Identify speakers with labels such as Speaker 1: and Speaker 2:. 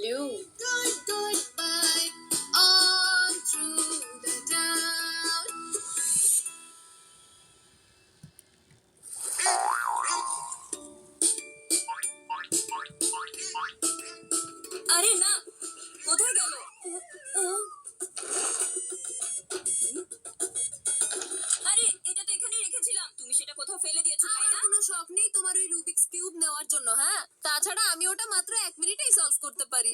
Speaker 1: you.
Speaker 2: Good, goodbye, all through the town.
Speaker 3: আরে না, কোথায় গেল? আরে এটা তো এখানেই রেখেছিলাম, তুমি সেটা কোথাও ফেলে দিয়েছো তাই
Speaker 2: আমার
Speaker 3: না?
Speaker 2: কোনো শখ নেই তোমার ওই রুবিক্স কিউব নেওয়ার জন্য, হ্যাঁ? তাছাড়া আমি ওটা মাত্র 1 মিনিটেই সলভ করতে পারি।